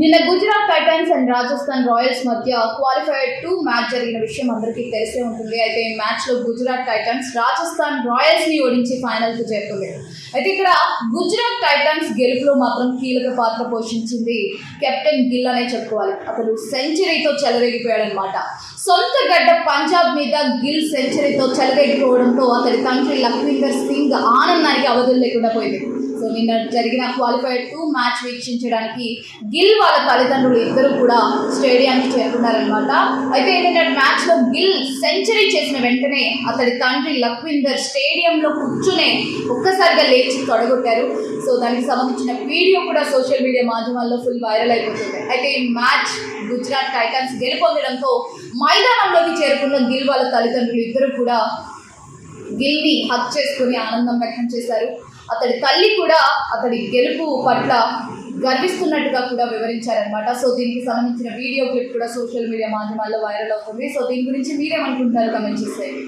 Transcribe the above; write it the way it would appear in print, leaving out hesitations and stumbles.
నిన్న Gujarat Titans and Rajasthan Royals మధ్య qualifier 2 match జరిగిన విషయం అందరికీ తెలిసే ఉంటుంది. అయితే ఈ మ్యాచ్లో గుజరాత్ టైటన్స్ రాజస్థాన్ రాయల్స్ని ఓడించి ఫైనల్కు చేరుకుంది. అయితే ఇక్కడ గుజరాత్ టైటన్స్ గెలుపులో మాత్రం కీలక పాత్ర పోషించింది కెప్టెన్ గిల్ అనే చెప్పుకోవాలి. అతడు సెంచరీతో చెలరేగిపోయాడనమాట. సొంత గడ్డ పంజాబ్ మీద గిల్ సెంచరీతో చెలరేగిపోవడంతో అతడి తండ్రి లఖ్విందర్ సింగ్ ఆనందానికి అవధులు లేకుండా పోయింది. సో నిన్న జరిగిన క్వాలిఫైర్ 2 మ్యాచ్ వీక్షించడానికి గిల్ వాళ్ళ తల్లిదండ్రులు ఇద్దరు కూడా స్టేడియానికి చేరుకున్నారనమాట. అయితే ఏంటంటే మ్యాచ్లో గిల్ సెంచరీ చేసిన వెంటనే అతడి తండ్రి లఖ్విందర్ స్టేడియంలో కూర్చునే ఒక్కసారిగా లేచి తొడగొట్టారు. సో దానికి సంబంధించిన వీడియో కూడా సోషల్ మీడియా మాధ్యమాల్లో ఫుల్ వైరల్ అయిపోతుంది. అయితే ఈ మ్యాచ్ గుజరాత్ టైటన్స్ గెలుపొందడంతో మైదానంలోకి చేరుకున్న గిల్ వాళ్ళ తల్లిదండ్రులు ఇద్దరు కూడా గిల్ని హక్ చేసుకుని ఆనందం వ్యక్తం చేశారు. అతడి తల్లి కూడా అతడి గెలుపు పట్ల గర్విస్తున్నట్టుగా కూడా వివరించారనమాట. సో దీనికి సంబంధించిన వీడియో క్లిప్ కూడా సోషల్ మీడియా మాధ్యమాల్లో వైరల్ అవుతుంది. సో దీని గురించి మీరేమనుకుంటున్నారు? కమెంట్ చేసేయండి.